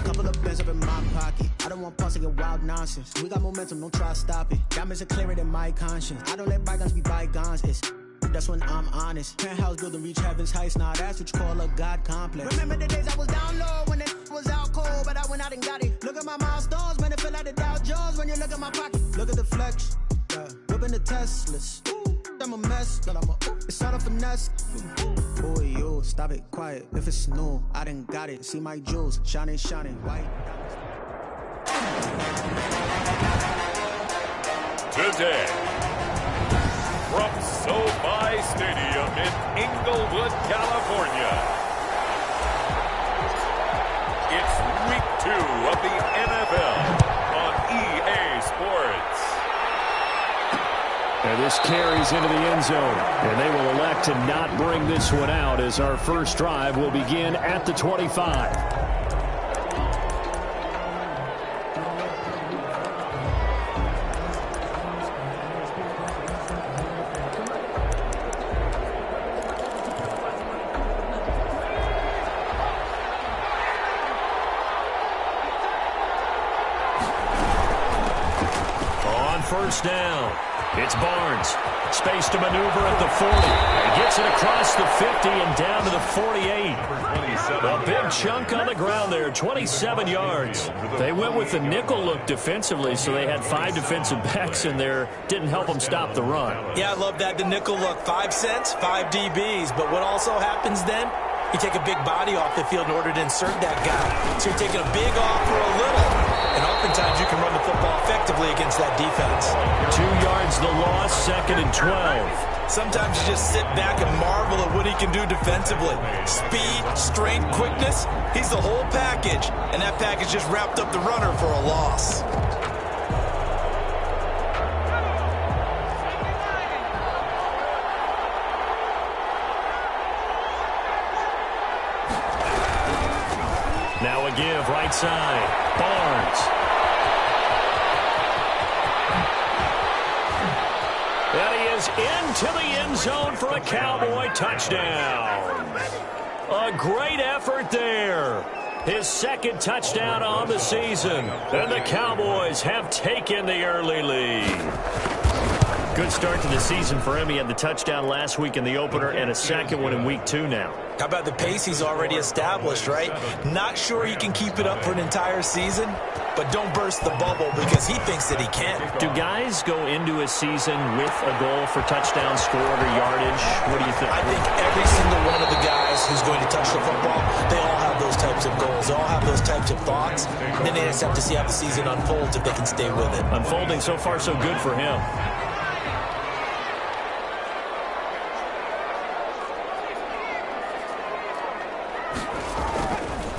Couple of bands up in my pocket. I don't want pause to get wild nonsense. We got momentum, don't try to stop it. Diamonds are clearer than my conscience. I don't let bygones be bygones. That's when I'm honest. Penthouse building reach heaven's heights. Now that's what you call a God complex. Remember the days I was down low when it was out cold, but I went out and got it. Look at my milestones, man, it feel like the Dow Jones when you look at my pocket. Look at the flex, whipping the Teslas. I'm a mess, but it's all a finesse. Boy, you stop it, quiet. If it's new, I done got it. See my jewels, shining, white. Today, from SoFi Stadium in Inglewood, California, it's week 2 of the NFL on EA Sports. And this carries into the end zone, and they will elect to not bring this one out as our first drive will begin at the 25. On first down, it's Barnes. Space to maneuver at the 40. He gets it across the 50 and down to the 48. A big chunk on the ground there, 27 yards. They went with the nickel look defensively, so they had 5 defensive backs in there. Didn't help them stop the run. Yeah, I love that, the nickel look. 5 cents, 5 DBs. But what also happens then? You take a big body off the field in order to insert that guy. So you're taking a big off for a little. And oftentimes you can run the football effectively against that defense. 2 yards the loss, 2nd and 12. Sometimes you just sit back and marvel at what he can do defensively. Speed, strength, quickness, he's the whole package. And that package just wrapped up the runner for a loss. Now a give, right side. Barnes. And he is into the end zone for a Cowboy touchdown. A great effort there. His 2nd touchdown on the season. And the Cowboys have taken the early lead. Good start to the season for him. He had the touchdown last week in the opener and a 2nd one in week 2 now. How about the pace he's already established, right? Not sure he can keep it up for an entire season, but don't burst the bubble because he thinks that he can. Do guys go into a season with a goal for touchdowns scored or yardage? What do you think? I think every single one of the guys who's going to touch the football, they all have those types of goals. They all have those types of thoughts. And then they just have to see how the season unfolds if they can stay with it. Unfolding so far so good for him.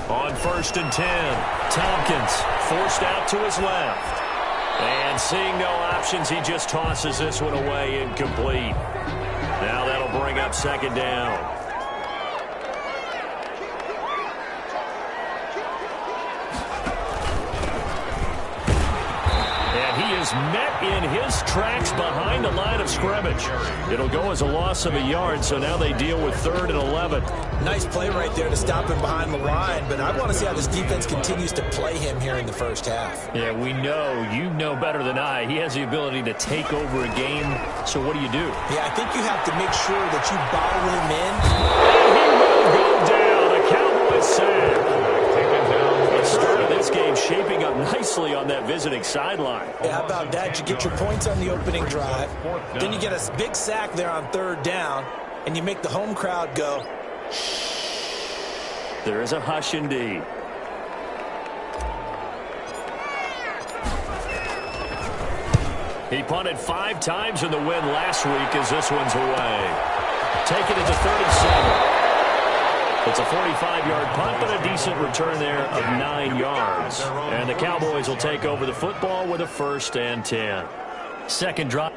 On 1st and 10, Tompkins forced out to his left. And seeing no options, he just tosses this one away incomplete. Now that'll bring up 2nd down. He is met in his tracks behind the line of scrimmage. It'll go as a loss of a yard, so now they deal with 3rd and 11. Nice play right there to stop him behind the line, but I want to see how this defense continues to play him here in the first half. Yeah, we know. You know better than I. He has the ability to take over a game, so what do you do? Yeah, I think you have to make sure that you bottle him in. And he will go down. A Cowboys sack. The start of this game shaping up nicely on that visiting sideline. Yeah, how about that? You get your points on the opening drive. Then you get a big sack there on 3rd down, and you make the home crowd go, shh. There is a hush indeed. He punted 5 times in the win last week as this one's away. Taking it to 37. It's a 45-yard punt, but a decent return there of 9 yards. And the Cowboys will take over the football with a 1st and 10. 2nd drive.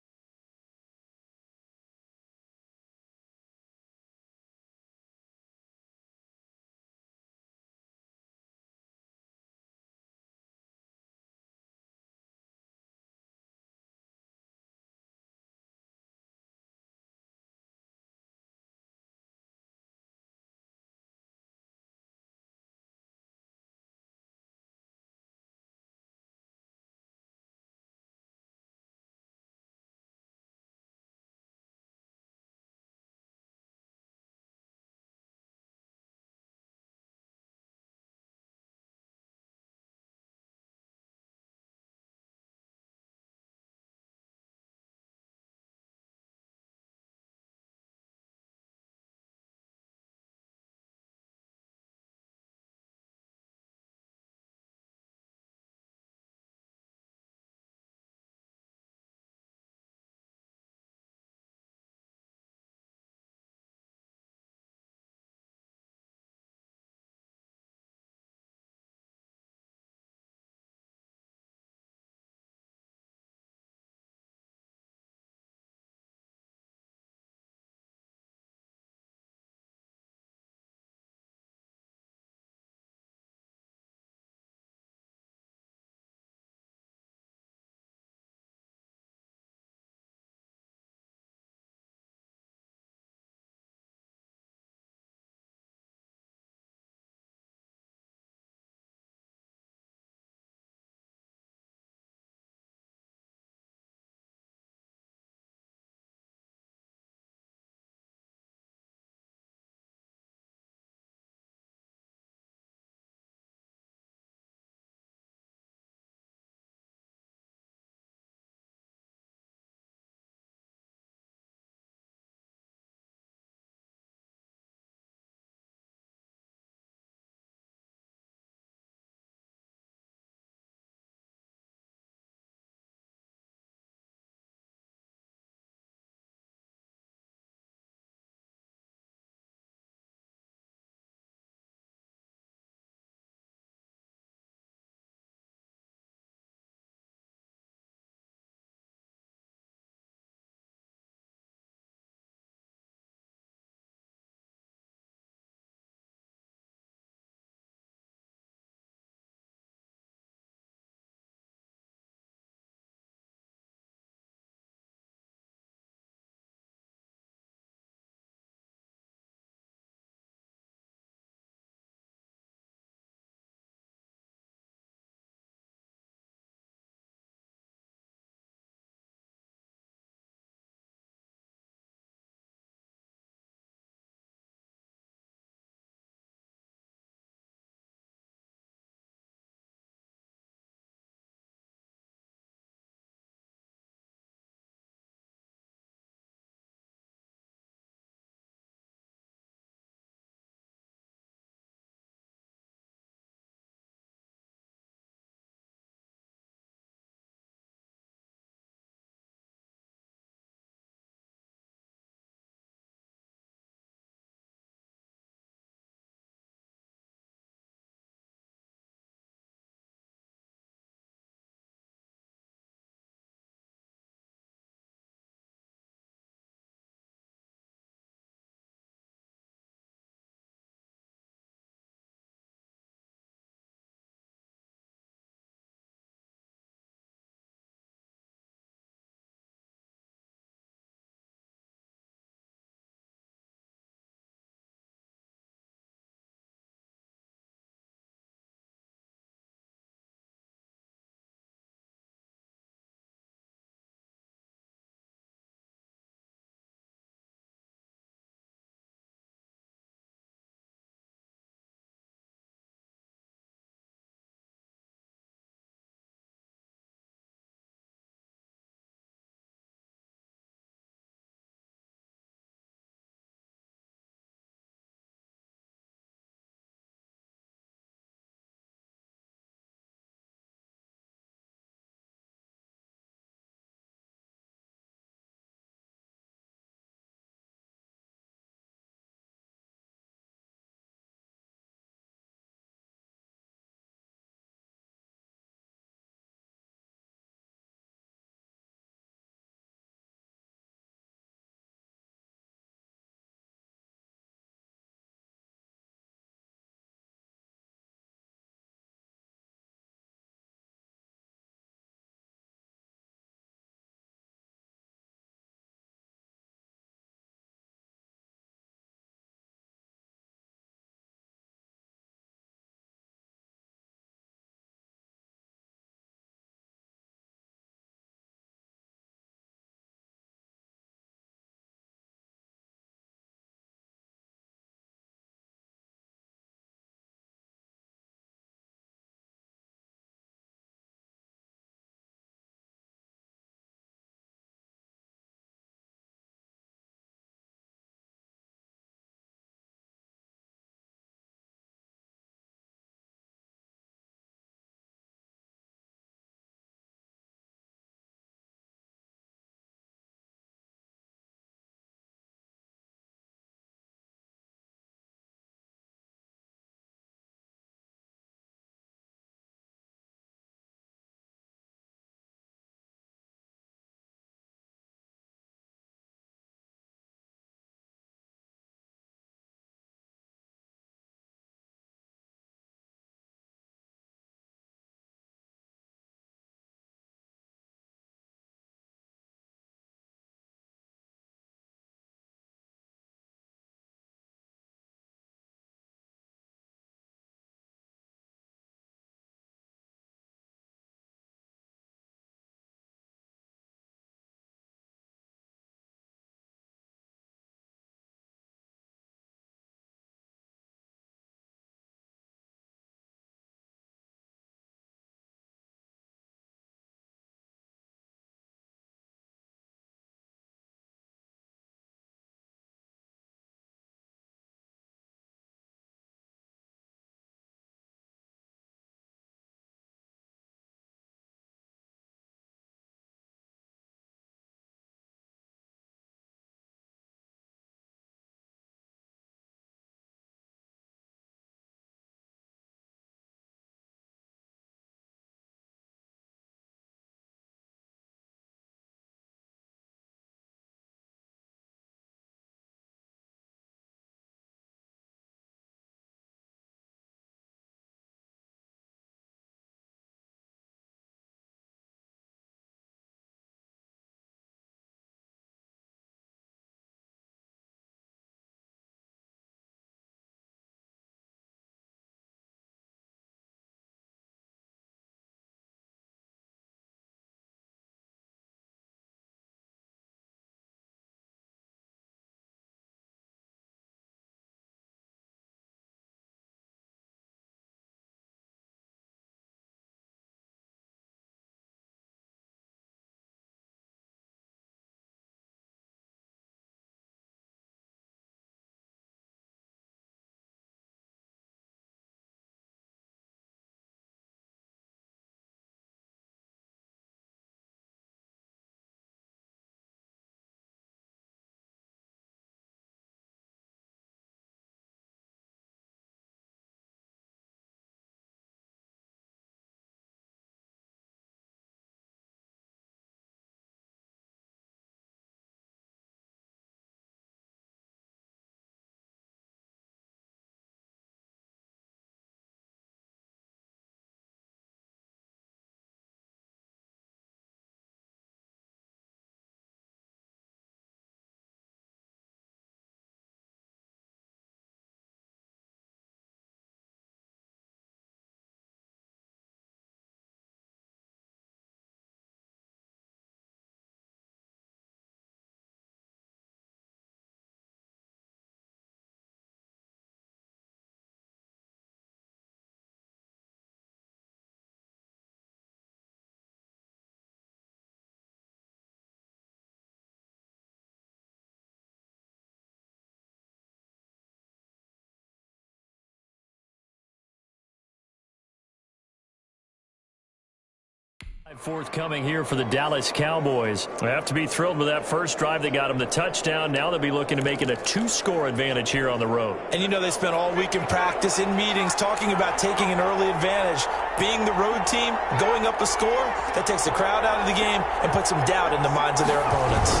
Forthcoming here for the Dallas Cowboys. They have to be thrilled with that first drive that got them the touchdown. Now they'll be looking to make it a 2-score advantage here on the road. And you know they spent all week in practice, in meetings, talking about taking an early advantage. Being the road team, going up a score, that takes the crowd out of the game and puts some doubt in the minds of their opponents.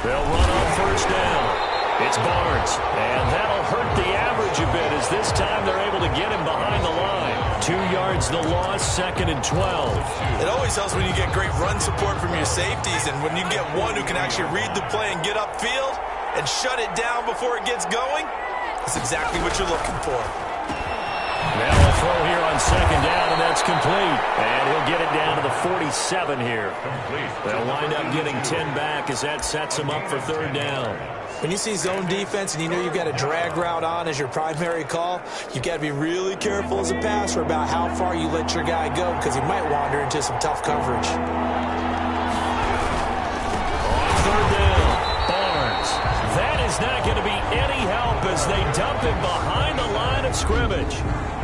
They'll run on first down. It's Barnes, and that'll hurt the average a bit as this time they're able to get him behind the line. 2 yards the loss, 2nd and 12. It always helps when you get great run support from your safeties, and when you get one who can actually read the play and get upfield and shut it down before it gets going, that's exactly what you're looking for. Now a throw here on 2nd down, and that's complete. And he'll get it down to the 47 here. They'll wind up getting 10 back as that sets them up for 3rd down. When you see zone defense and you know you've got a drag route on as your primary call, you've got to be really careful as a passer about how far you let your guy go because he might wander into some tough coverage. On 3rd down, Barnes. That is not going to be any help as they dump him behind the line of scrimmage.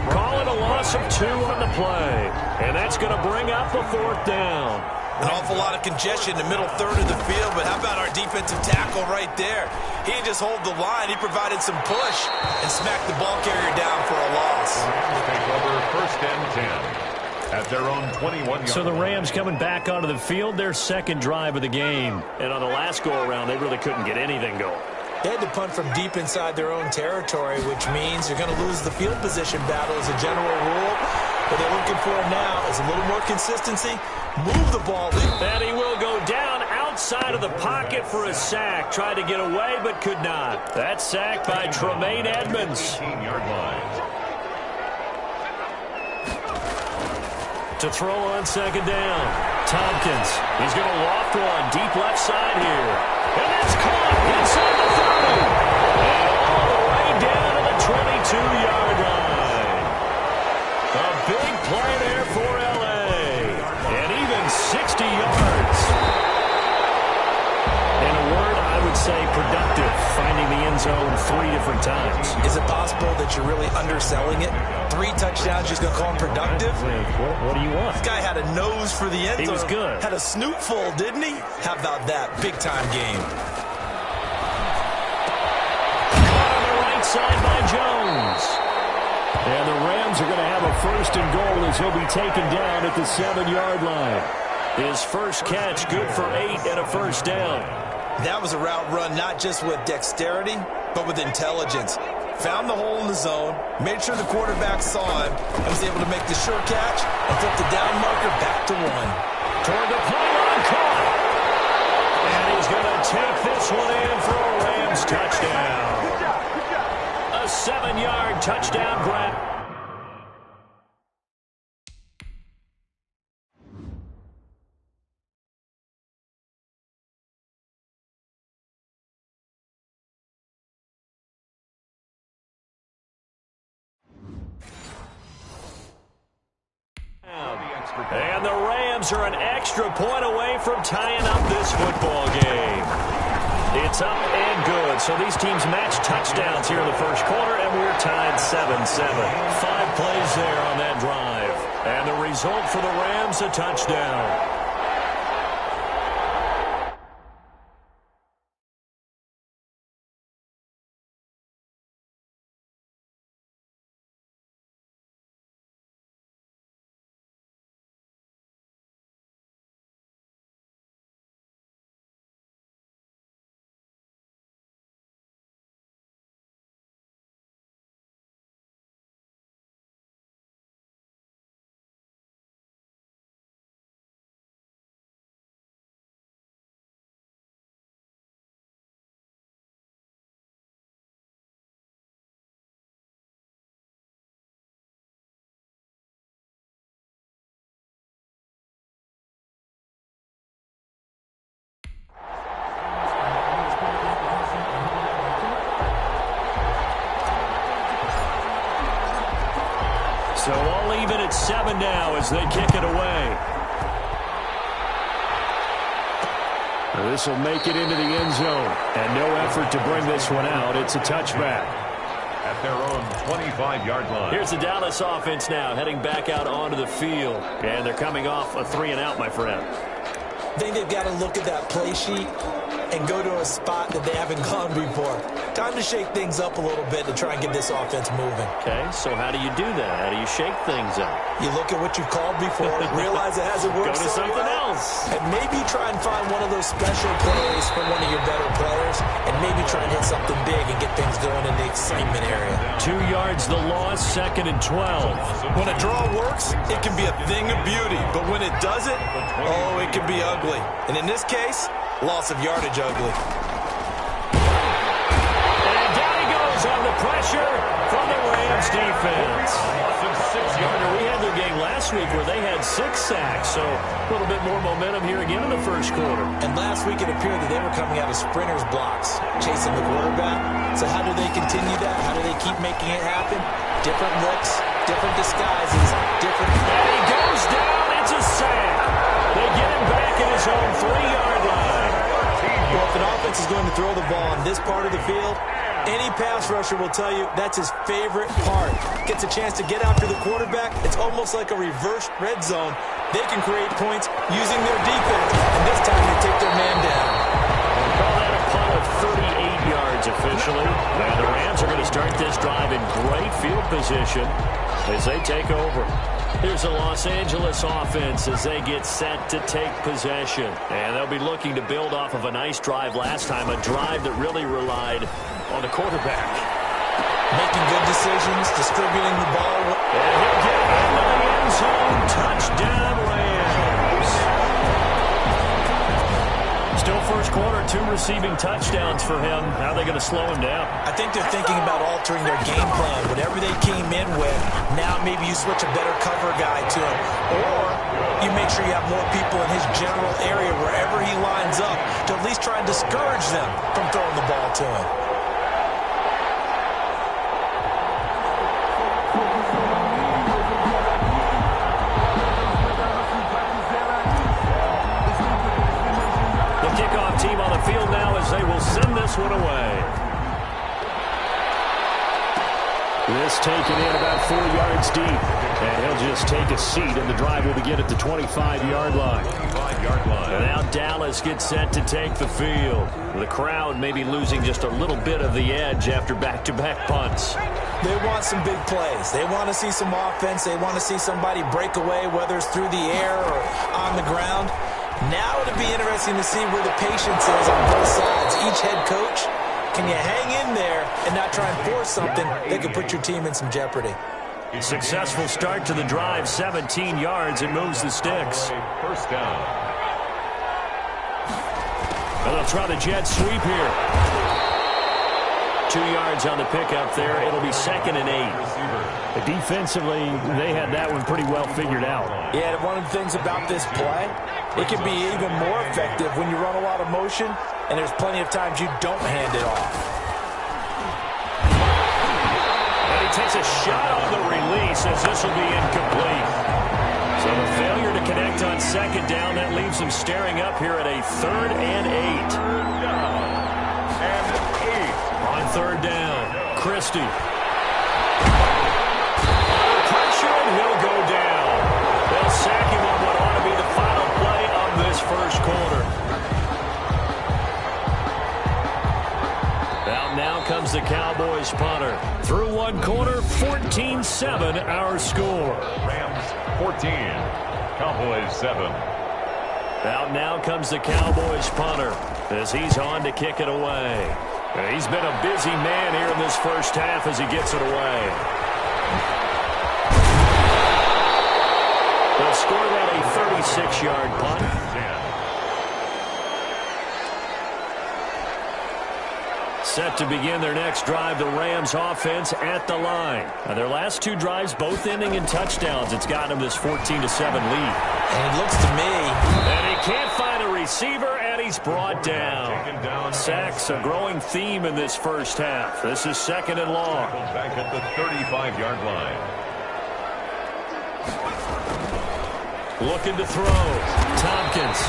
Call it a loss of 2 on the play. And that's going to bring up the 4th down. An awful lot of congestion in the middle third of the field, but how about our defensive tackle right there? He didn't just hold the line. He provided some push and smacked the ball carrier down for a loss. Take over 1st and 10 at their own 21-yard. So the Rams coming back onto the field, their 2nd drive of the game. And on the last go-around, they really couldn't get anything going. They had to punt from deep inside their own territory, which means you're going to lose the field position battle as a general rule. What they're looking for now is a little more consistency. Move the ball. And he will go down outside of the pocket for a sack. Tried to get away, but could not. That's sacked by Tremaine Edmonds. 18-yard line. To throw on 2nd down. Tompkins. He's going to loft one deep left side here. And it's caught inside the 30. And all the way down to the 22-yard line. A big play there for L.A. And even 60 yards. In a word, I would say productive, finding the end zone 3 different times. Is it possible that you're really underselling it? 3 touchdowns, you're going to call him productive? What do you want? This guy had a nose for the end zone. He was good. Had a snoot full, didn't he? How about that? Big-time game. Caught on the right side by Jones. And the Rams are going to have a 1st and goal as he'll be taken down at the 7-yard line. His first catch, good for 8 and a 1st down. That was a route run not just with dexterity, but with intelligence. Found the hole in the zone, made sure the quarterback saw him, and was able to make the sure catch and flip the down marker back to 1. Toward the pylon, caught. And he's going to take this one in for a Rams touchdown. A 7-yard touchdown grab. And the Rams are an extra point away from tying up this football game. It's up and good. So these teams match touchdowns here in the first quarter, and we're tied 7-7. 5 plays there on that drive. And the result for the Rams, a touchdown. So all even at 7 now as they kick it away. This will make it into the end zone. And no effort to bring this one out. It's a touchback. at their own 25-yard line. Here's the Dallas offense now, heading back out onto the field. And they're coming off a 3-and-out, my friend. I think they've got to look at that play sheet and go to a spot that they haven't gone before. Time to shake things up a little bit to try and get this offense moving. Okay, so how do you do that? How do you shake things up? You look at what you've called before, realize it hasn't worked Go to so something well, else. and maybe try and find one of those special plays from one of your better players, and maybe try and hit something big and get things going in the excitement area. 2 yards the loss, 2nd and 12. When a draw works, it can be a thing of beauty, but when it doesn't, oh, it can be ugly. And in this case, loss of yardage ugly. On the pressure from the Rams defense. 6-yarder. We had their game last week where they had 6 sacks, so a little bit more momentum here again in the first quarter. And last week it appeared that they were coming out of sprinters blocks, chasing the quarterback. So how do they continue that? How do they keep making it happen? Different looks, different disguises, different... And he goes down. It's a sack. They get him back at his own 3-yard line. Well, if an offense is going to throw the ball on this part of the field, any pass rusher will tell you that's his favorite part. Gets a chance to get after the quarterback. It's almost like a reverse red zone. They can create points using their defense, and this time they take their man down. Call that a punt of 38 yards officially. And the Rams are going to start this drive in great field position as they take over. Here's the Los Angeles offense as they get set to take possession. And they'll be looking to build off of a nice drive last time, a drive that really relied on the quarterback. Making good decisions, distributing the ball. And he'll get into the end zone. Touchdown, Rams. Still first quarter, 2 receiving touchdowns for him. How are they going to slow him down? I think they're thinking about altering their game plan. Whatever they came in with, now maybe you switch a better cover guy to him. Or you make sure you have more people in his general area wherever he lines up to at least try and discourage them from throwing the ball to him. Team on the field now as they will send this one away. This taken in about 4 yards deep. And he'll just take a seat, and the drive will begin at the 25-yard line. And now Dallas gets set to take the field. The crowd maybe losing just a little bit of the edge after back-to-back punts. They want some big plays. They want to see some offense. They want to see somebody break away, whether it's through the air or on the ground. Now it'll be interesting to see where the patience is on both sides. Each head coach, can you hang in there and not try and force something that could put your team in some jeopardy? Successful start to the drive, 17 yards, and moves the sticks. First down. And they'll try the jet sweep here. 2 yards on the pickup there. It'll be 2nd and 8. Defensively, they had that one pretty well figured out. Yeah, one of the things about this play, it can be even more effective when you run a lot of motion, and there's plenty of times you don't hand it off. And he takes a shot on the release as this will be incomplete. So the failure to connect on 2nd down, that leaves him staring up here at a 3rd and 8. 3rd down and 8. On 3rd down, Christie. Pressure, and he'll go down. They'll sack him on what ought to be the final play of this first quarter. Now comes the Cowboys punter. Through one quarter, 14-7 our score. Rams 14, Cowboys 7. Now comes the Cowboys punter as he's on to kick it away. And he's been a busy man here in this first half as he gets it away. They'll score that a 36-yard punt. Set to begin their next drive, the Rams offense at the line. Now, their last 2 drives, both ending in touchdowns. It's gotten them this 14-7 lead. And it looks to me... And he can't find a receiver, and he's brought down. Sacks, a growing theme in this first half. This is 2nd and long. Back at the 35-yard line. Looking to throw. Tompkins.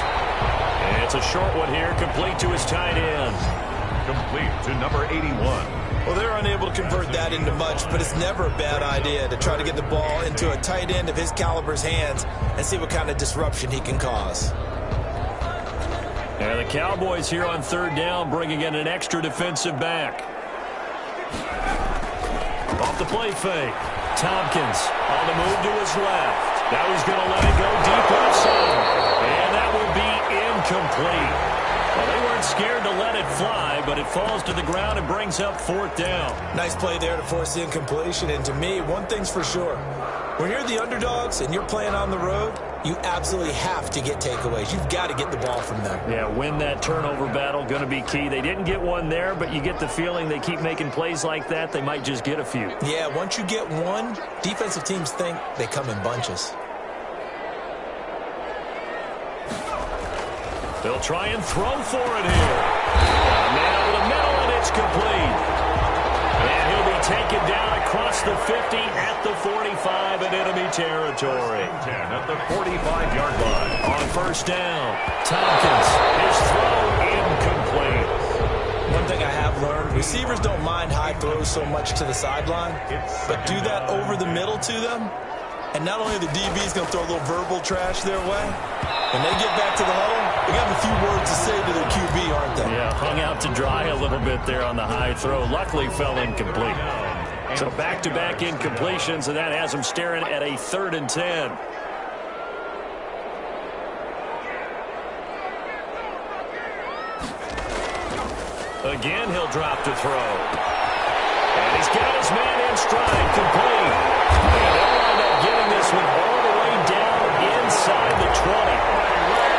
And it's a short one here, complete to his tight end. Complete to number 81, Well, they're unable to convert that into much, but it's never a bad idea to try to get the ball into a tight end of his caliber's hands and see what kind of disruption he can cause. And the Cowboys here on third down bringing in an extra defensive back. Off the play fake. Tompkins on the move to his left. Now he's going to let it go deep left side. And that will be incomplete. Well, they weren't scared to let it fly, but it falls to the ground and brings up fourth down. Nice play there to force the incompletion. And to me, one thing's for sure. When you're the underdogs and you're playing on the road, you absolutely have to get takeaways. You've got to get the ball from them. Yeah, win that turnover battle, going to be key. They didn't get one there, but you get the feeling they keep making plays like that, they might just get a few. Yeah, once you get one, defensive teams think they come in bunches. They'll try and throw for it here. Man over the middle, and it's complete. And he'll be taken down across the 50 at the 45 in enemy territory. 10 at the 45-yard line. On first down, Tompkins, his throw incomplete. One thing I have learned, receivers don't mind high throws so much to the sideline, but do that over the middle to them, and not only are the DBs going to throw a little verbal trash their way, when they get back to the huddle, they got a few words to say to their QB, aren't they? Yeah, hung out to dry a little bit there on the high throw. Luckily fell incomplete. So back-to-back incompletions, and that has them staring at a 3rd and 10. Again, he'll drop to throw. And he's got his man in stride, complete. And they'll wind up getting this one all the way down inside the 20.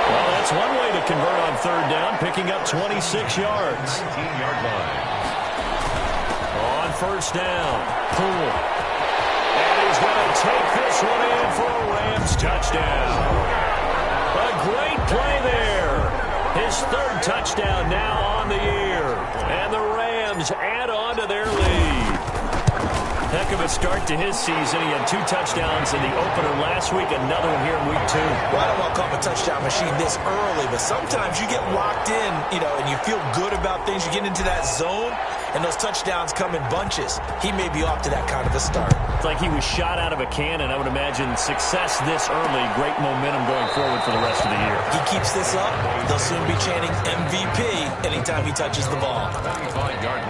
Well, that's one way to convert on third down, picking up 26 yards. 18-yard line. On first down, Poole. And he's going to take this one in for a Rams touchdown. A great play there. His 3rd touchdown now on the year. And the Rams add on to their lead. Heck of a start to his season. He had 2 touchdowns in the opener last week, another one here in week 2. Well, I don't want to call him a touchdown machine this early, but sometimes you get locked in, and you feel good about things. You get into that zone, and those touchdowns come in bunches. He may be off to that kind of a start. It's like he was shot out of a cannon. I would imagine success this early, great momentum going forward for the rest of the year. He keeps this up, they'll soon be chanting MVP anytime he touches the ball.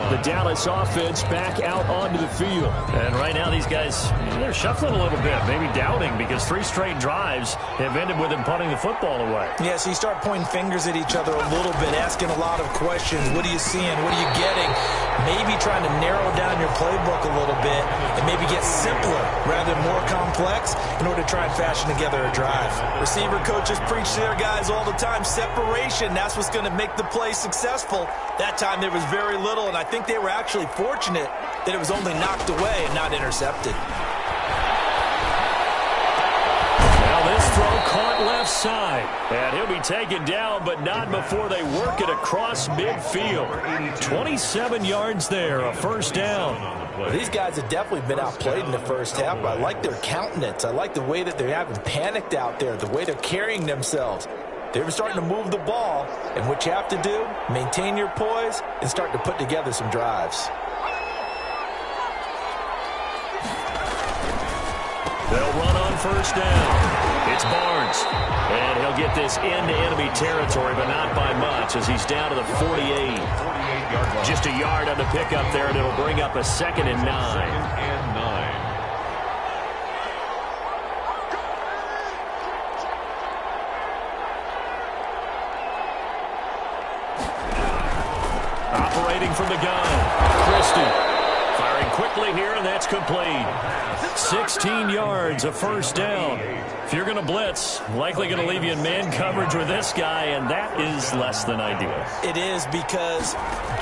The Dallas offense back out onto the field. And right now these guys, they're shuffling a little bit, maybe doubting, because 3 straight drives have ended with him punting the football away. Yeah, so you start pointing fingers at each other a little bit, asking a lot of questions. What are you seeing? What are you getting? Maybe trying to narrow down your playbook a little bit and maybe get simpler rather than more complex in order to try and fashion together a drive. Receiver coaches preach to their guys all the time. Separation, that's what's going to make the play successful. That time there was very little, and I think they were actually fortunate that it was only knocked away and not intercepted. Now this throw caught left side. And he'll be taken down, but not before they work it across midfield. 27 yards there, a first down. Well, these guys have definitely been outplayed in the first half, but I like their countenance. I like the way that they haven't panicked out there, the way they're carrying themselves. They're starting to move the ball, and what you have to do, maintain your poise and start to put together some drives. They'll run on first down. It's Barnes. And he'll get this into enemy territory, but not by much, as he's down to the 48. Just a yard on the pickup there, and it'll bring up a 2nd and 9. Operating from the gun, Christie. Firing quickly here, and that's complete. 16 yards, a first down. If you're going to blitz, likely going to leave you in man coverage with this guy, and that is less than ideal. It is, because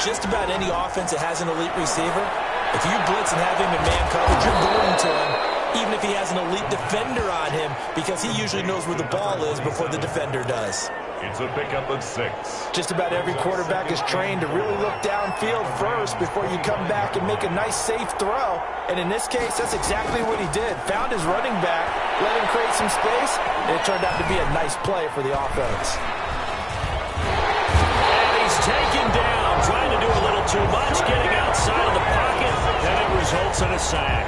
just about any offense that has an elite receiver, if you blitz and have him in man coverage, you're going to him, even if he has an elite defender on him, because he usually knows where the ball is before the defender does. It's a pickup of 6. Just about every quarterback is trained to really look downfield first before you come back and make a nice, safe throw. And in this case, that's exactly what he did. Found his running back, let him create some space, and it turned out to be a nice play for the offense. And he's taken down, trying to do a little too much, getting outside of the pocket. loss and a sack.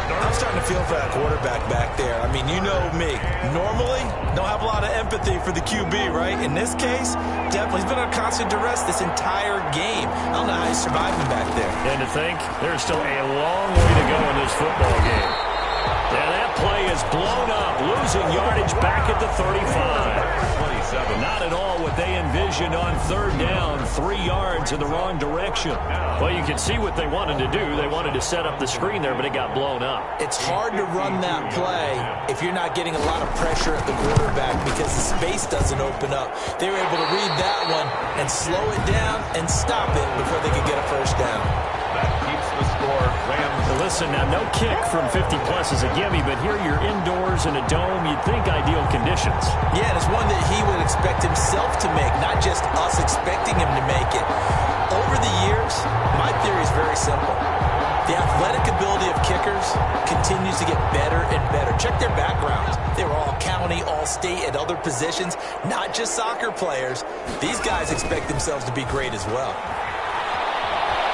I'm starting to feel for that quarterback back there. I mean, you know me. Normally, don't have a lot of empathy for the QB, right? In this case, definitely. He's been on constant duress this entire game. I don't know how he's surviving back there. And to think, there's still a long way to go in this football game. And that play is blown up, losing yardage back at the 35. Not at all what they envisioned on third down, 3 yards in the wrong direction. Well, you can see what they wanted to do. They wanted to set up the screen there, but it got blown up. It's hard to run that play if you're not getting a lot of pressure at the quarterback because the space doesn't open up. They were able to read that one and slow it down and stop it before they could get a first down. That keeps the score. Rams. Listen, now no kick from 50-plus is a gimme, but here you're indoors in a dome. You'd think ideal conditions. Yeah, and it's one that he would expect himself to make, not just us expecting him to make it. Over the years, my theory is very simple. The athletic ability of kickers continues to get better and better. Check their backgrounds. They were all county, all state, at other positions, not just soccer players. These guys expect themselves to be great as well.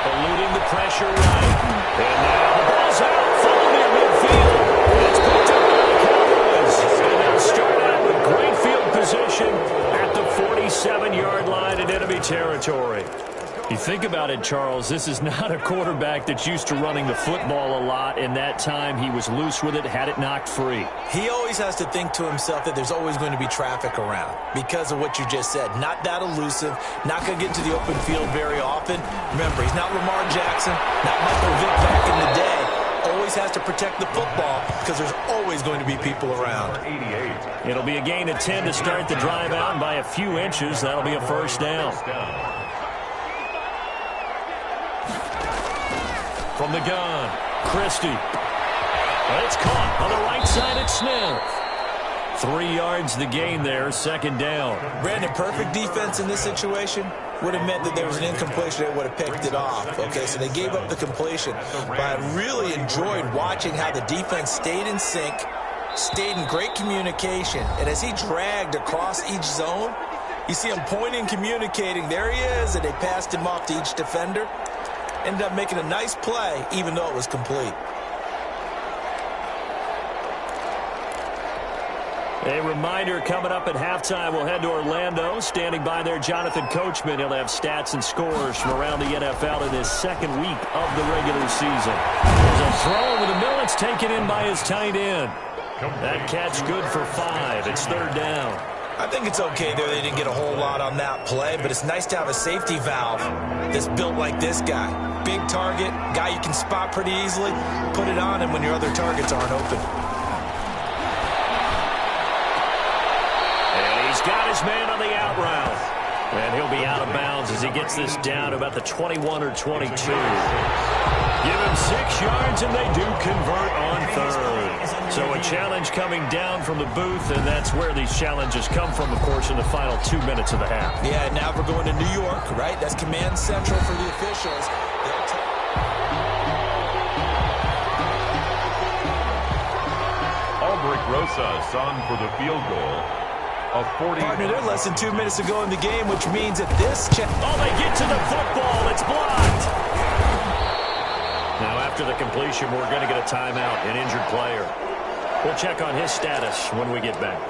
Eluding the pressure right. And now the ball's out. Full near midfield. It's picked up by the Cowboys. And they'll start out with great field position at the 47-yard line in enemy territory. You think about it, Charles, this is not a quarterback that's used to running the football a lot. In that time, he was loose with it, had it knocked free. He always has to think to himself that there's always going to be traffic around because of what you just said. Not that elusive, not going to get into the open field very often. Remember, he's not Lamar Jackson, not Michael Vick back in the day. Always has to protect the football because there's always going to be people around. 88. It'll be a gain of 10 to start the drive out, and by a few inches, that'll be a first down. From the gun, Christie. It's caught on the right side at Smith. 3 yards the gain there, second down. Brandon, perfect defense in this situation would have meant that there was an incompletion that would have picked it off. Okay, so they gave up the completion. But I really enjoyed watching how the defense stayed in sync, stayed in great communication. And as he dragged across each zone, you see him pointing, communicating. There he is, and they passed him off to each defender. Ended up making a nice play, even though it was complete. A reminder coming up at halftime. We'll head to Orlando. Standing by there, Jonathan Coachman. He'll have stats and scores from around the NFL in his second week of the regular season. There's a throw over the middle. It's taken in by his tight end. That catch good for 5. It's third down. I think it's okay there. They didn't get a whole lot on that play, but it's nice to have a safety valve that's built like this guy. Big target, guy you can spot pretty easily. Put it on him when your other targets aren't open. And he's got his man on the out route. And he'll be out of bounds as he gets this down to about the 21 or 22. Give him 6 yards, and they do convert on third. So a challenge coming down from the booth, and that's where these challenges come from, of course, in the final 2 minutes of the half. Yeah, now we're going to New York, right? That's command central for the officials. Albrecht Rosas on for the field goal. A 40. Partner, they're less than 2 minutes to go in the game, which means that this... Oh, they get to the football. It's blocked. Now, after the completion, we're going to get a timeout, an injured player. We'll check on his status when we get back.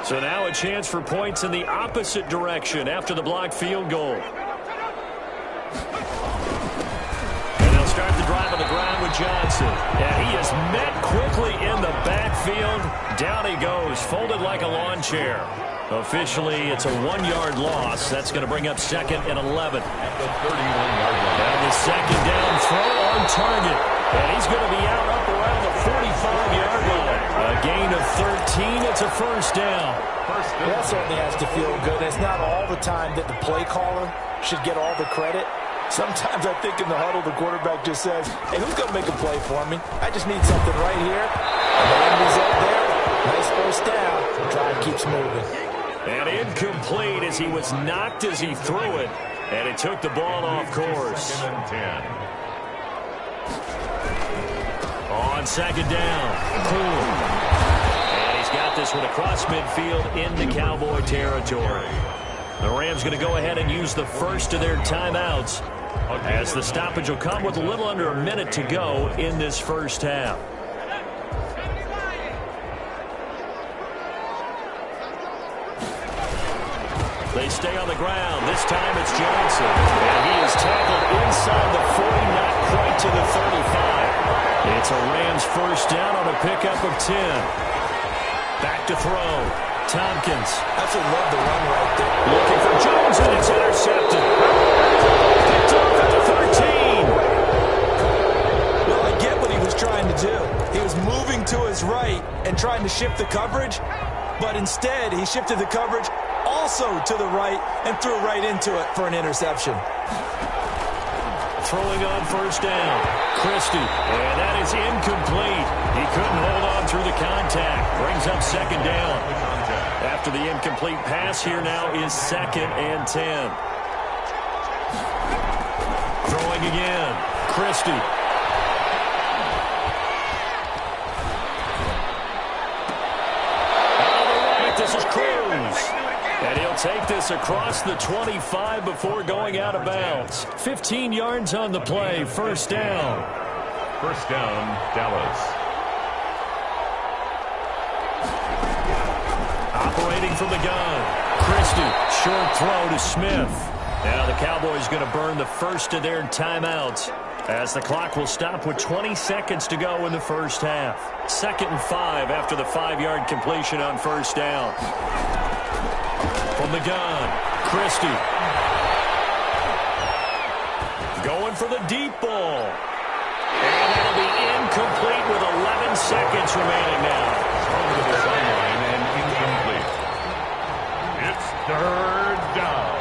So now a chance for points in the opposite direction after the blocked field goal. And they'll start the drive on the ground with Johnson. And he is met quickly in the backfield. Down he goes, folded like a lawn chair. Officially, it's a 1-yard loss. That's going to bring up second and 11. At the 31-yard line. And the second down throw on target. And he's going to be out up around the 45-yard line. A gain of 13. It's a first down. That certainly has to feel good. It's not all the time that the play caller should get all the credit. Sometimes I think in the huddle, the quarterback just says, hey, who's going to make a play for me? I just need something right here. And the end result there, nice first down. The drive keeps moving. And incomplete as he was knocked as he threw it. And it took the ball off course. Second and 10. On second down. And he's got this one across midfield into Cowboy territory. The Rams going to go ahead and use the first of their timeouts, as the stoppage will come with a little under a minute to go in this first half. They stay on the ground. This time it's Johnson. And he is tackled inside the 40, not quite to the 35. It's a Rams first down on a pickup of 10. Back to throw. Tompkins. Absolutely love the run right there. Looking for Jones, and it's intercepted. Picked off at the 13. Well, I get what he was trying to do. He was moving to his right and trying to shift the coverage, but instead he shifted the coverage also to the right and threw right into it for an interception. Throwing on first down. Christie. And that is incomplete. He couldn't hold on through the contact. Brings up second down. After the incomplete pass, here now is 2nd and 10. Throwing again. Christie. On the right, this is Cruz. And he'll take this across the 25 before going out of bounds. 15 yards on the play. First down. First down, Dallas. Operating from the gun. Christie. Short throw to Smith. Now the Cowboys going to burn the first of their timeouts, as the clock will stop with 20 seconds to go in the first half. 2nd and 5 after the 5-yard completion on first down. From the gun, Christie. Going for the deep ball. And that'll be incomplete with 11 seconds remaining now. Over the sideline and incomplete. It's 3rd down.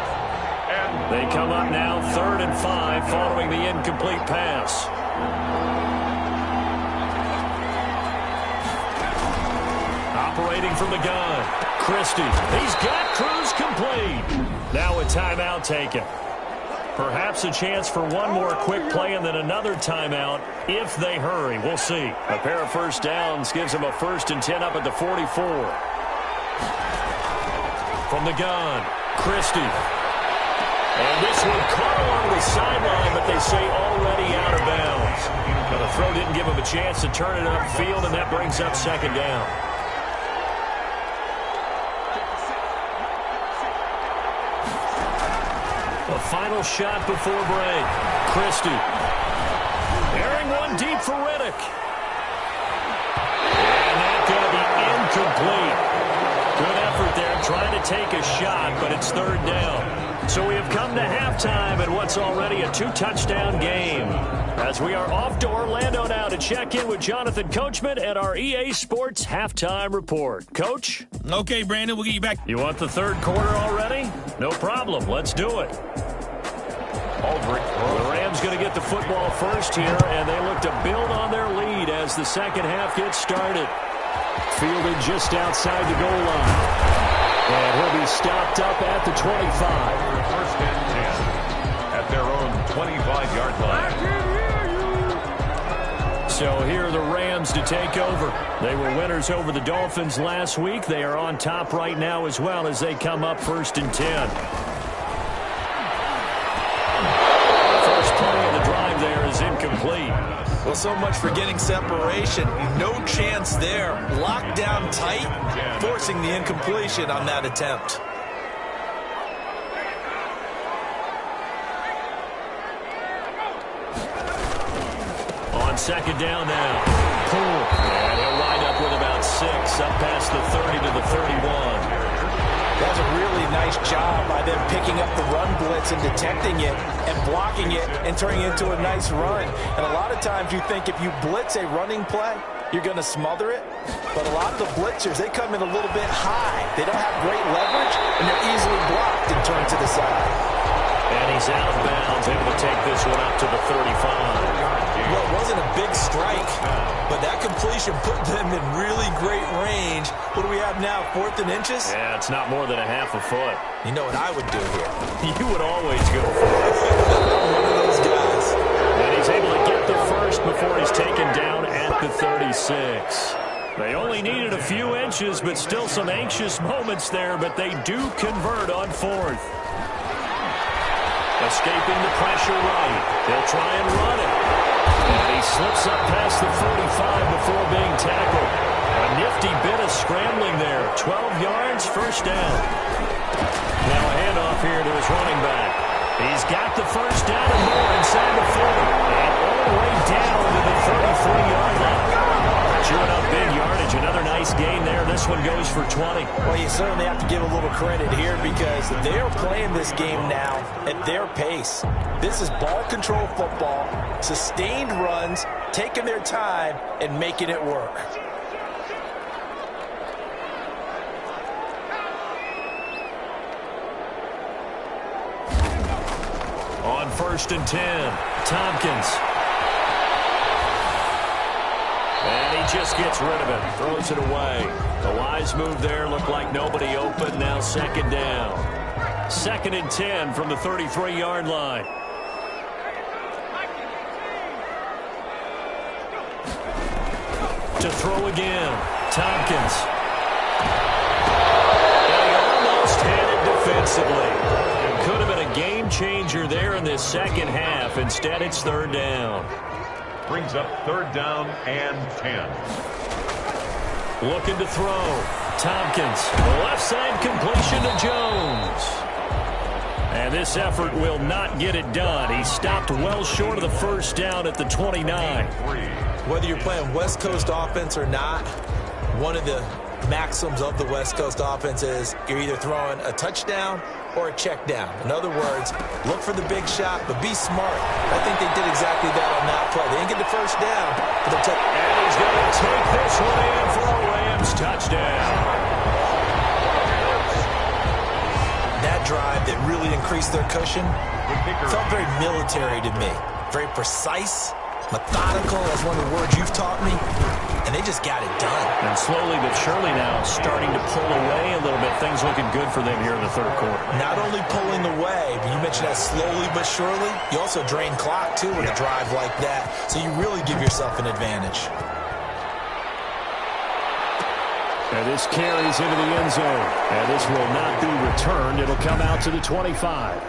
And they come up now 3rd and 5 following the incomplete pass. Operating from the gun. Christie. He's got Cruz complete. Now a timeout taken. Perhaps a chance for one more quick play and then another timeout if they hurry. We'll see. A pair of first downs gives them a 1st and 10 up at the 44. From the gun, Christie. And this one caught along the sideline, but they say already out of bounds. Now the throw didn't give him a chance to turn it upfield, and that brings up 2nd down. A final shot before break. Christie. Airing one deep for Riddick. And that's going to be incomplete. Good effort there, trying to take a shot, but it's 3rd down. So we have come to halftime at what's already a 2-touchdown game, as we are off to Orlando now to check in with Jonathan Coachman at our EA Sports Halftime Report. Coach? Okay, Brandon, we'll get you back. You want the 3rd quarter already? No problem. Let's do it. The Rams going to get the football first here, and they look to build on their lead as the second half gets started. Fielded just outside the goal line. And he'll be stopped up at the 25. 1st and 10 at their own 25-yard line. So here are the Rams to take over. They were winners over the Dolphins last week. They are on top right now as well as they come up 1st and 10. First play of the drive there is incomplete. Well, so much for getting separation. No chance there. Locked down tight, forcing the incompletion on that attempt. On 2nd down now. Poole. And he'll wind up with about 6 up past the 30 to the 31. That was a really nice job by them picking up the run blitz and detecting it and blocking it and turning it into a nice run. And a lot of times you think if you blitz a running play, you're going to smother it. But a lot of the blitzers, they come in a little bit high. They don't have great leverage, and they're easily blocked and turned to the side. And he's out of bounds, able to take this one up to the 35. Well, it wasn't a big strike, but that completion put them in really great range. What do we have now, 4th and inches? Yeah, it's not more than a half a foot. You know what I would do here? You would always go for it. I'm one of those guys. And he's able to get the first before he's taken down at the 36. They only needed a few inches, but still some anxious moments there, but they do convert on fourth. Escaping the pressure right. They'll try and run it. And he slips up past the 45 before being tackled. A nifty bit of scrambling there. 12 yards, first down. Now a handoff here to his running back. He's got the first down and more inside the 40. And all the way down to the 33-yard line. Chewing up big yardage. Another nice gain there. This one goes for 20. Well, you certainly have to give a little credit here because they're playing this game now at their pace. This is ball control football, sustained runs, taking their time, and making it work. On 1st and 10, Tompkins. And he just gets rid of it, throws it away. A wise move there, looked like nobody open, now second down. 2nd and 10 from the 33-yard line. To throw again, Tompkins. And he almost had it defensively. It could have been a game changer there in this second half. Instead, it's 3rd down. Brings up 3rd down and 10. Looking to throw. Tompkins. Left side completion to Jones. And this effort will not get it done. He stopped well short of the first down at the 29. Whether you're playing West Coast offense or not, one of the maxims of the West Coast offense is you're either throwing a touchdown or a check down. In other words, look for the big shot, but be smart. I think they did exactly that on that play. They didn't get the first down, but they'll take. And he's going to take this one in for a Rams touchdown. That drive that really increased their cushion felt very military to me. Very precise, methodical. That's one of the words you've taught me. And they just got it done. And slowly but surely now starting to pull away a little bit. Things looking good for them here in the 3rd quarter. Not only pulling away, but you mentioned that slowly but surely. You also drain clock, too, with a drive like that. So you really give yourself an advantage. And this carries into the end zone. And this will not be returned. It'll come out to the 25.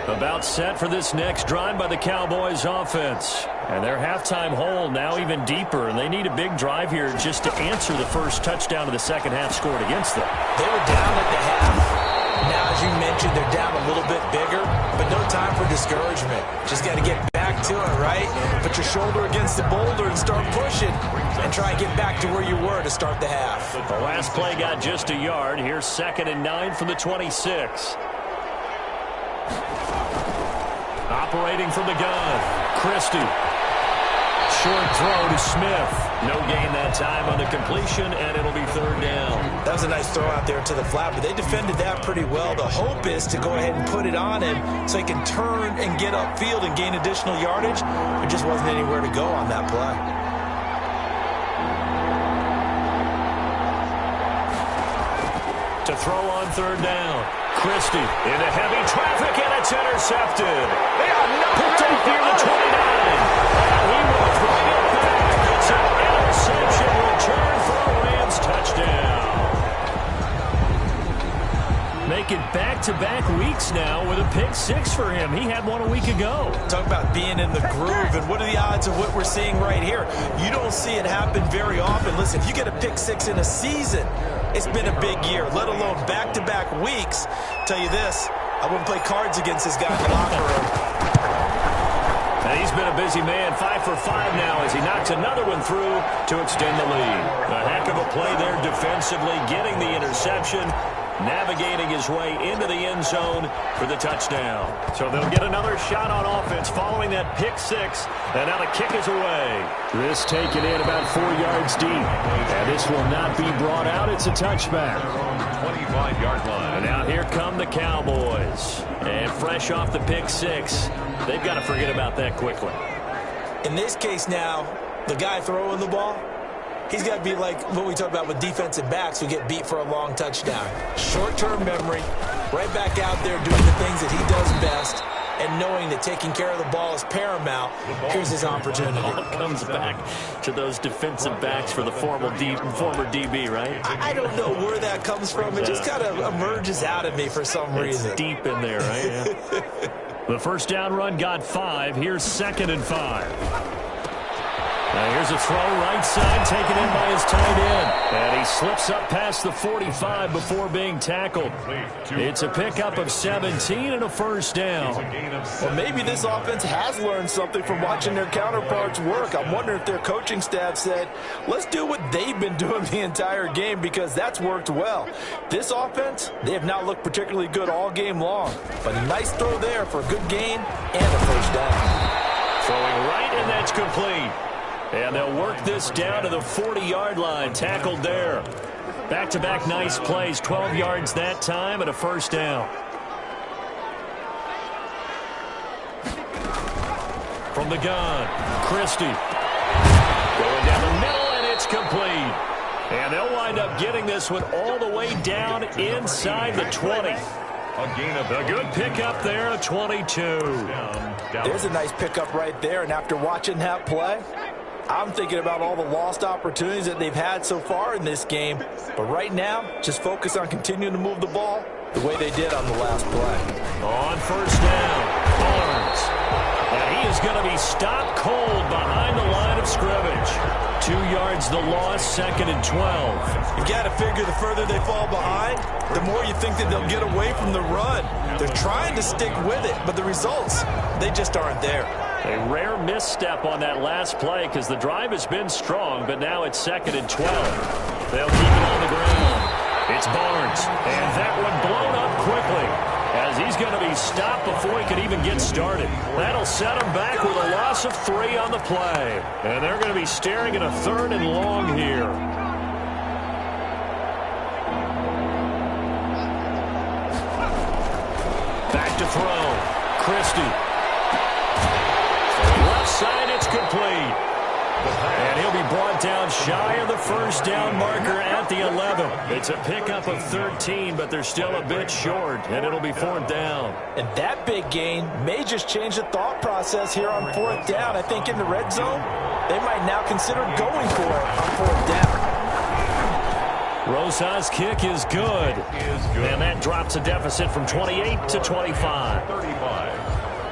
About set for this next drive by the Cowboys offense. And their halftime hole now even deeper. And they need a big drive here just to answer the first touchdown of the second half scored against them. They were down at the half. Now, as you mentioned, they're down a little bit bigger, but no time for discouragement. Just got to get back to it, right? Put your shoulder against the boulder and start pushing and try and get back to where you were to start the half. The last play got just a yard. Here's 2nd and 9 from the 26. Operating from the gun, Christie. Short throw to Smith. No gain that time on the completion, and it'll be 3rd down. That was a nice throw out there to the flat, but they defended that pretty well. The hope is to go ahead and put it on him so he can turn and get upfield and gain additional yardage. There just wasn't anywhere to go on that play. To throw on 3rd down. Christie into heavy traffic, and it's intercepted. They are not picked up near the 29. And he will throw it back. It's an interception return for a Rams touchdown. Make it back-to-back weeks now with a pick 6 for him. He had one a week ago. Talk about being in the groove, and what are the odds of what we're seeing right here? You don't see it happen very often. Listen, if you get a pick 6 in a season, it's been a big year, let alone back-to-back weeks. Tell you this, I wouldn't play cards against this guy in the locker room. And he's been a busy man, 5 for 5 now as he knocks another one through to extend the lead. A heck of a play there defensively, getting the interception, navigating his way into the end zone for the touchdown. So they'll get another shot on offense following that pick 6, and now the kick is away. This taken in about 4 yards deep, and this will not be brought out. It's a touchback. 25-yard line. And now here come the Cowboys, and fresh off the pick 6, they've got to forget about that quickly. In this case now, the guy throwing the ball, he's got to be like what we talked about with defensive backs who get beat for a long touchdown. Short-term memory, right back out there doing the things that he does best, and knowing that taking care of the ball is paramount, here's his opportunity. It all comes back to those defensive backs for the former DB, right? I don't know where that comes from. It just kind of emerges out of me for some reason. It's deep in there, right? Yeah. The first down run got 5. Here's 2nd and 5. Now here's a throw right side taken in by his tight end. And he slips up past the 45 before being tackled. It's a pickup of 17 and a first down. Well, maybe this offense has learned something from watching their counterparts work. I'm wondering if their coaching staff said, let's do what they've been doing the entire game, because that's worked well. This offense, they have not looked particularly good all game long. But a nice throw there for a good gain and a first down. Throwing right, and that's complete. And they'll work this down to the 40-yard line. Tackled there. Back-to-back nice plays. 12 yards that time and a first down. From the gun, Christie. Going down the middle, and it's complete. And they'll wind up getting this one all the way down inside the 20. A good pickup there, a 22. There's a nice pickup right there, and after watching that play, I'm thinking about all the lost opportunities that they've had so far in this game. But right now, just focus on continuing to move the ball the way they did on the last play. On first down, Barnes. And he is going to be stopped cold behind the line of scrimmage. 2 yards the loss, 2nd and 12. You got to figure the further they fall behind, the more you think that they'll get away from the run. They're trying to stick with it, but the results, they just aren't there. A rare misstep on that last play because the drive has been strong, but now it's 2nd and 12. They'll keep it on the ground. It's Barnes, and that one blown up quickly as he's going to be stopped before he could even get started. That'll set him back with a loss of 3 on the play. And they're going to be staring at a 3rd and long here. Back to throw. Christie. Left side, it's complete. And he'll be brought down shy of the first down marker at the 11. It's a pickup of 13, but they're still a bit short, and it'll be 4th down. And that big gain may just change the thought process here on 4th down. I think in the red zone, they might now consider going for it on 4th down. Rosa's kick is good. And that drops a deficit from 28 to 25.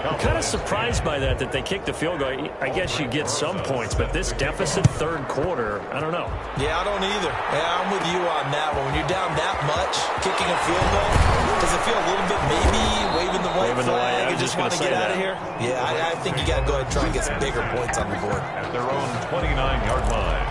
I'm kind of surprised by that they kicked the field goal. I guess you get some points, but this deficit 3rd quarter, I don't know. Yeah, I don't either. Yeah, I'm with you on that one. When you're down that much, kicking a field goal, does it feel a little bit maybe waving the white flag and just want to get out of here? Yeah, I think you got to go ahead and try and get some bigger points on the board. At their own 29-yard line.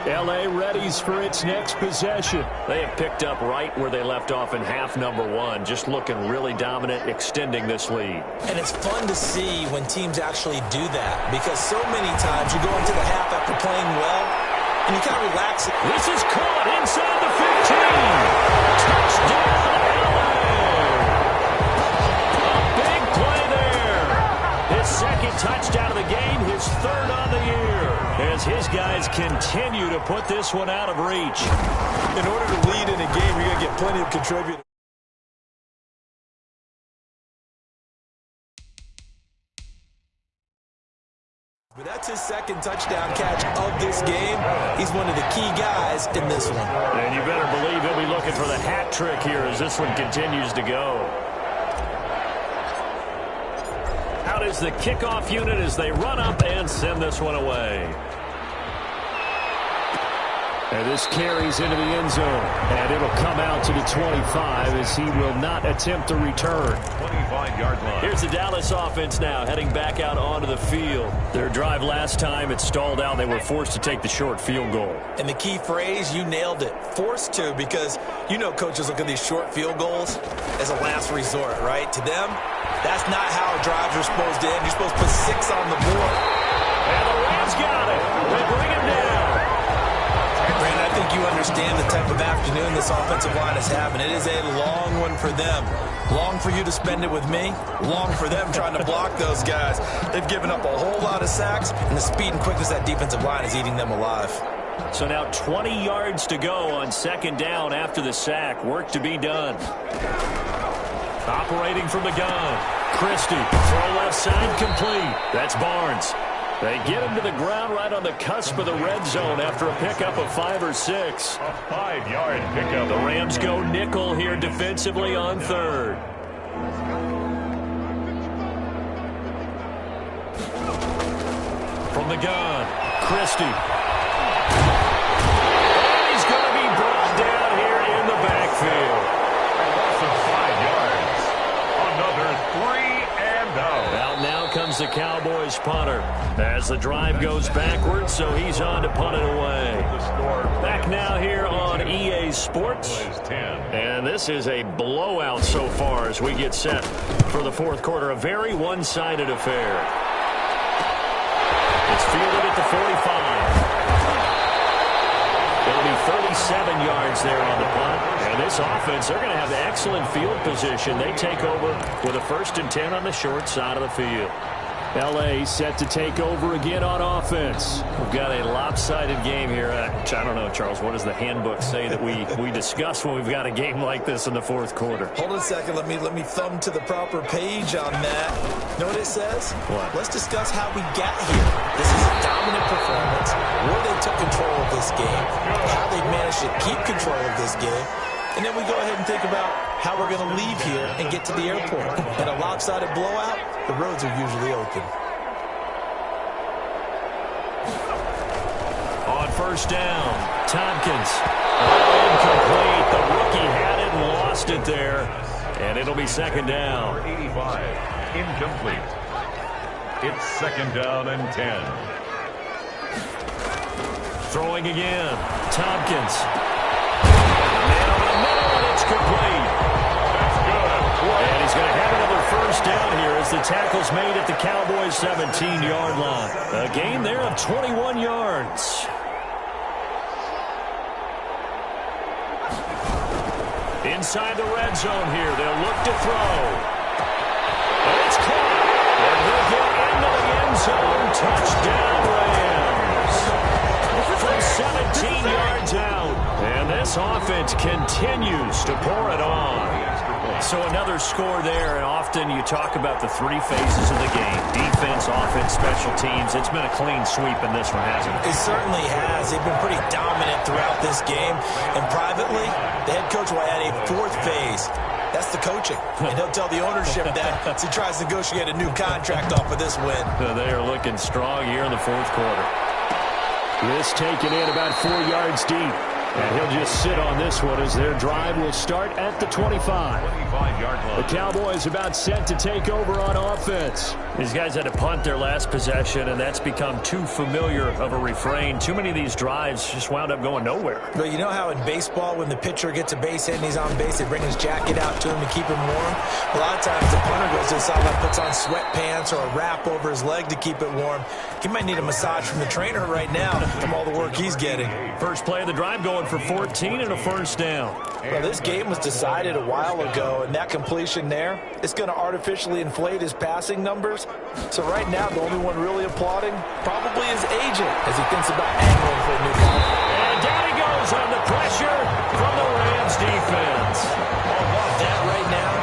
L.A. readies for its next possession. They have picked up right where they left off in half number 1, just looking really dominant, extending this lead. And it's fun to see when teams actually do that, because so many times you go into the half after playing well, and you kind of relax. This is caught inside the 15. Touchdown, L.A. A big play there. His 2nd touchdown of the game, his 3rd on the year. As his guys continue to put this one out of reach. In order to lead in a game, you're going to get plenty of contributors. But that's his 2nd touchdown catch of this game. He's one of the key guys in this one. And you better believe he'll be looking for the hat trick here as this one continues to go. Out is the kickoff unit as they run up and send this one away. And this carries into the end zone, and it'll come out to the 25 as he will not attempt to return. 25-yard line. Here's the Dallas offense now heading back out onto the field. Their drive last time, it stalled out. They were forced to take the short field goal. And the key phrase, you nailed it, forced to, because you know coaches look at these short field goals as a last resort, right? To them, that's not how drives are supposed to end. You're supposed to put 6 on the board. And the Rams got it. They bring him down. Brandon, I think you understand the type of afternoon this offensive line is having. It is a long one for them. Long for you to spend it with me. Long for them trying to block those guys. They've given up a whole lot of sacks, and the speed and quickness of that defensive line is eating them alive. So now 20 yards to go on 2nd down after the sack. Work to be done. Operating from the gun. Christie, throw left side complete. That's Barnes. They get him to the ground right on the cusp of the red zone after a pickup of 5 or 6. A 5-yard pickup. The Rams go nickel here defensively on third. From the gun, Christie. And he's going to be brought down here in the backfield. A loss of 5 yards. Another 3 and out. Out now comes the Cowboys punter as the drive goes backwards, so he's on to punt it away. Back now here on EA Sports. And this is a blowout so far as we get set for the fourth quarter. A very one-sided affair. It's fielded at the 45. It'll be 37 yards there on the punt. And this offense, they're going to have excellent field position. They take over with a 1st and 10 on the short side of the field. L.A. set to take over again on offense. We've got a lopsided game here. I don't know, Charles, what does the handbook say that we discuss when we've got a game like this in the fourth quarter? Hold on a second. Let me thumb to the proper page on that. Know what it says? What? Let's discuss how we got here. This is a dominant performance, where they took control of this game, how they managed to keep control of this game, and then we go ahead and think about how we're going to leave here and get to the airport. In a lopsided blowout, the roads are usually open. On 1st down, Tompkins. Incomplete. The rookie had it and lost it there. And it'll be 2nd down. 85. Incomplete. It's 2nd down and 10. Throwing again. Tompkins. It's complete. That's good. And he's going to have another 1st down here as the tackle's made at the Cowboys' 17-yard line. A gain there of 21 yards. Inside the red zone here, they'll look to throw. And it's caught. And he'll get into the end zone. Touchdown, Rams. From 17 yards out. And this offense continues to pour it on. So another score there, and often you talk about the 3 phases of the game. Defense, offense, special teams. It's been a clean sweep in this one, hasn't it? It certainly has. They've been pretty dominant throughout this game. And privately, the head coach will add a 4th phase. That's the coaching. And he'll tell the ownership that as he tries to negotiate a new contract off of this win. They are looking strong here in the fourth quarter. This taken in about 4 yards deep. And he'll just sit on this one as their drive will start at the 25. 25-yard line. The Cowboys about set to take over on offense. These guys had to punt their last possession, and that's become too familiar of a refrain. Too many of these drives just wound up going nowhere. But you know how in baseball, when the pitcher gets a base hit and he's on base, they bring his jacket out to him to keep him warm? A lot of times the punter goes to the sideline, puts on sweatpants or a wrap over his leg to keep it warm. He might need a massage from the trainer right now from all the work he's getting. First play of the drive going for 14 and a 1st down. Well, this game was decided a while ago, and that completion there is going to artificially inflate his passing numbers. So right now, the only one really applauding probably his agent as he thinks about angling for a new contract. And down he goes under pressure from the Rams defense. That right now,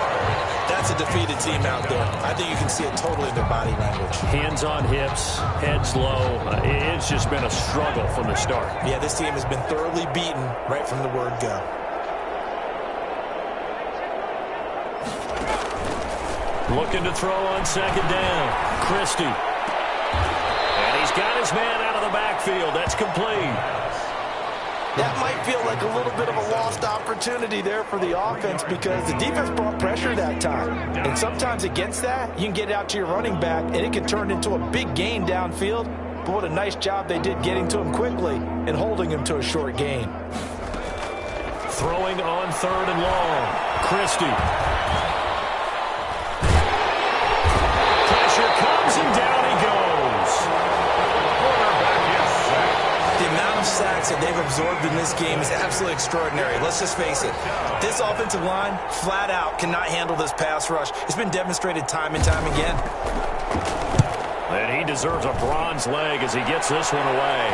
that's a defeated team out there. I think you can see it totally in their body language. Hands on hips, heads low. It's just been a struggle from the start. Yeah, this team has been thoroughly beaten right from the word go. Looking to throw on 2nd down. Christie. And he's got his man out of the backfield. That's complete. That might feel like a little bit of a lost opportunity there for the offense because the defense brought pressure that time. And sometimes against that, you can get it out to your running back, and it can turn into a big gain downfield. But what a nice job they did getting to him quickly and holding him to a short gain. Throwing on 3rd and long. Christie. Pressure comes, and down he goes. Quarterback is sacked. The amount of sacks that they've absorbed in this game is absolutely extraordinary. Let's just face it. This offensive line, flat out, cannot handle this pass rush. It's been demonstrated time and time again. And he deserves a bronze leg as he gets this one away.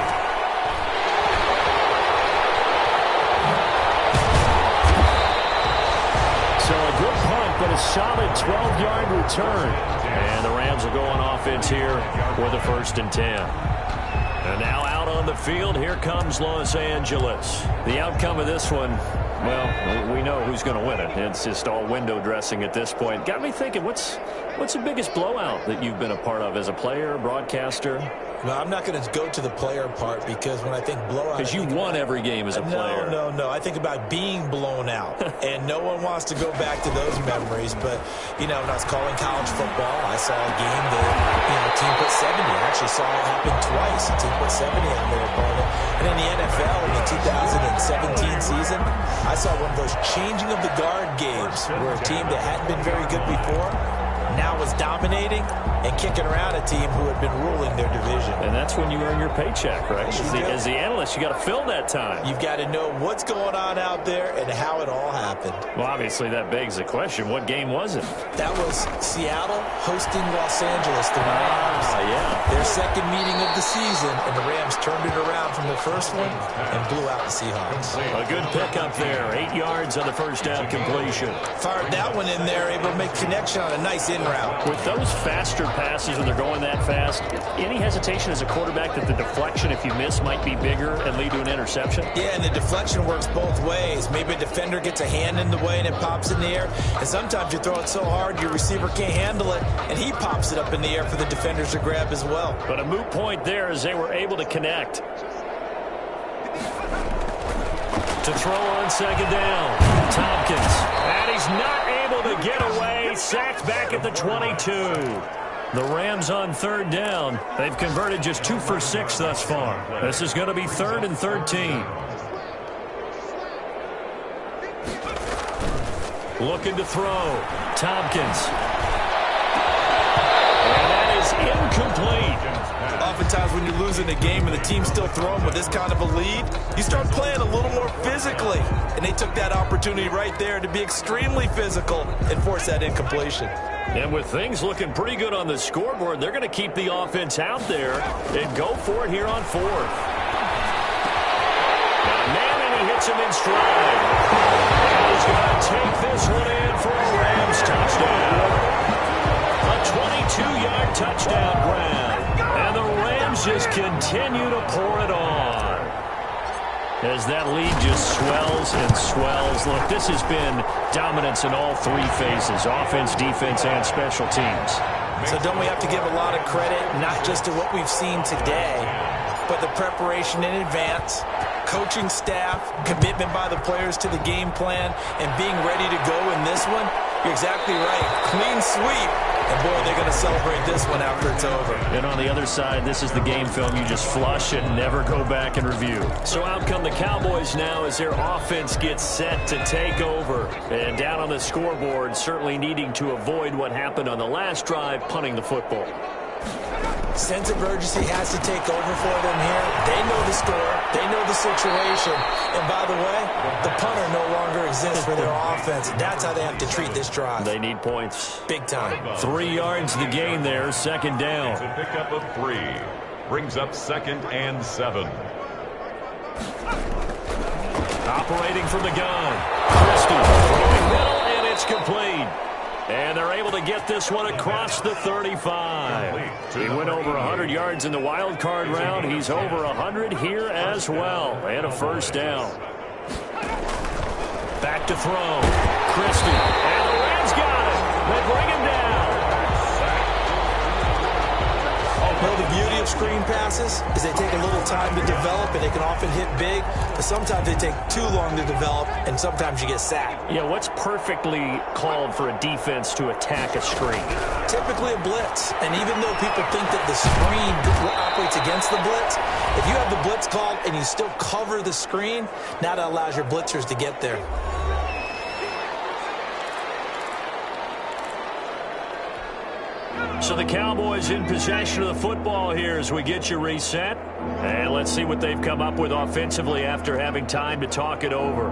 So a good punt but a solid 12-yard return. And the Rams will go on offense here with a 1st and 10. And now out on the field, here comes Los Angeles. The outcome of this one, well, we know who's going to win it. It's just all window dressing at this point. Got me thinking, what's the biggest blowout that you've been a part of as a player, broadcaster? No, I'm not going to go to the player part because when I think blowout... Because you won every game as a player. No. I think about being blown out. And no one wants to go back to those memories. But, you know, when I was calling college football, I saw a game that, a team put 70. I actually saw it happen twice. A team put 70 on their opponent. And in the NFL, in the 2017 season, I saw one of those changing of the guard games where a team that hadn't been very good before now was dominating and kicking around a team who had been ruling their division. And that's when you earn your paycheck, right? As the analyst, you got to fill that time. You've got to know what's going on out there and how it all happened. Well, obviously, that begs the question, what game was it? That was Seattle hosting Los Angeles, the Rams. Yeah. Their second meeting of the season, and the Rams turned it around from the first one and blew out the Seahawks. A good pickup there. 8 yards on the first down completion. Fired that one in there, able to make connection on a nice in route. With those faster passes when they're going that fast, any hesitation as a quarterback that the deflection, if you miss, might be bigger and lead to an interception? Yeah, and the deflection works both ways. Maybe a defender gets a hand in the way and it pops in the air, and sometimes you throw it so hard your receiver can't handle it, and he pops it up in the air for the defenders to grab as well. But a moot point there as they were able to connect. To throw on second down, Tompkins. And he's not able to get away. Sacked back at the 22. The Rams on third down. They've converted just 2 for 6 thus far. This is going to be 3rd and 13. Looking to throw. Tompkins. And that is incomplete. Oftentimes when you're losing a game and the team's still throwing with this kind of a lead, you start playing a little more physically. And they took that opportunity right there to be extremely physical and force that incompletion. And with things looking pretty good on the scoreboard, they're going to keep the offense out there and go for it here on 4th. And he hits him in stride. And he's going to take this one in for a Rams touchdown. A 22-yard touchdown grab. And the Rams just continue to pour it on. As that lead just swells and swells. Look, this has been dominance in all 3 phases, offense, defense, and special teams. So don't we have to give a lot of credit, not just to what we've seen today, but the preparation in advance, coaching staff, commitment by the players to the game plan, and being ready to go in this one? You're exactly right. Clean sweep. And, boy, they're going to celebrate this one after it's over. And on the other side, this is the game film you just flush and never go back and review. So out come the Cowboys now as their offense gets set to take over. And down on the scoreboard, certainly needing to avoid what happened on the last drive, punting the football. Sense of urgency has to take over for them here. They know the score. They know the situation. And by the way, the punter no longer exists for their offense. That's how they have to treat this drive. They need points. Big time. 3 yards the gain there, second down. A pickup of 3. Brings up 2nd and 7. Operating from the gun. Christie throwing middle, and it's complete. And they're able to get this one across the 35. He went over 100 yards in the wild card round. He's over 100 here as well. And a first down. Back to throw. Christie. And the Rams got it. They bring him down. Well, the beauty of screen passes is they take a little time to develop, and they can often hit big, but sometimes they take too long to develop, and sometimes you get sacked. Yeah, what's perfectly called for a defense to attack a screen? Typically a blitz, and even though people think that the screen operates against the blitz, if you have the blitz called and you still cover the screen, now that allows your blitzers to get there. So the Cowboys in possession of the football here as we get you reset. And let's see what they've come up with offensively after having time to talk it over.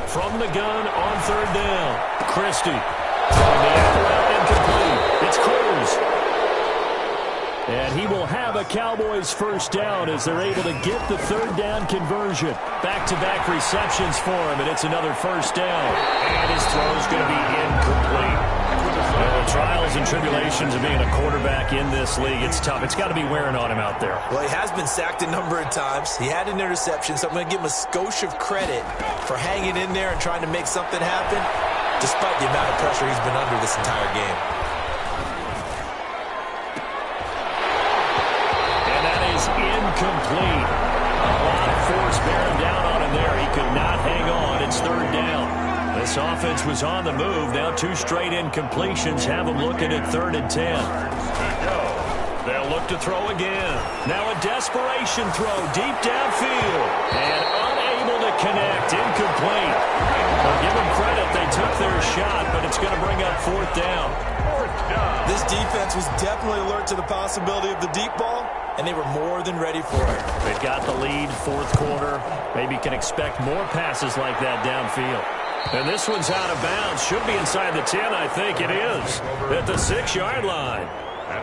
From the gun on third down, Christie. Throwing the out incomplete. It's Cruz. And he will have a Cowboys first down as they're able to get the third down conversion. Back-to-back receptions for him, and it's another first down. And his throw's going to be incomplete. The trials and tribulations of being a quarterback in this league, it's tough. It's got to be wearing on him out there. Well, he has been sacked a number of times. He had an interception, so I'm going to give him a skosh of credit for hanging in there and trying to make something happen, despite the amount of pressure he's been under this entire game. And that is incomplete. A lot of force bearing down on him there. He could not hang on. It's third down. This offense was on the move. Now 2 straight incompletions have them looking at 3rd and 10. They'll look to throw again. Now a desperation throw deep downfield. And unable to connect. Incomplete. Well, give them credit. They took their shot, but it's going to bring up 4th down. This defense was definitely alert to the possibility of the deep ball, and they were more than ready for it. They've got the lead, 4th quarter. Maybe can expect more passes like that downfield. And this one's out of bounds. Should be inside the 10, I think it is. At the 6-yard line.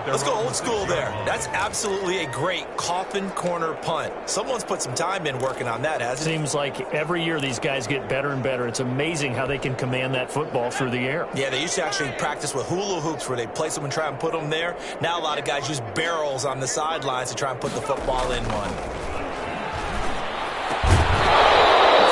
Let's go old school there. That's absolutely a great coffin corner punt. Someone's put some time in working on that, hasn't it? Seems like every year these guys get better and better. It's amazing how they can command that football through the air. Yeah, they used to actually practice with hula hoops where they place them and try and put them there. Now a lot of guys use barrels on the sidelines to try and put the football in one.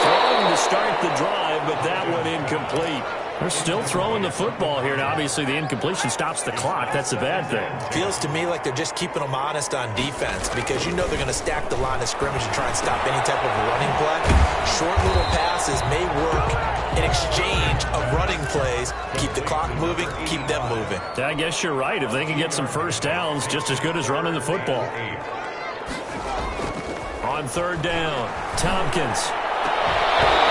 Throwing to start the drive, but that one incomplete. They're still throwing the football here. Now, obviously, the incompletion stops the clock. That's a bad thing. Feels to me like they're just keeping them honest on defense because you know they're going to stack the line of scrimmage and try and stop any type of running play. Short little passes may work in exchange of running plays. Keep the clock moving, keep them moving. I guess you're right. If they can get some first downs, just as good as running the football. On 3rd down, Tompkins.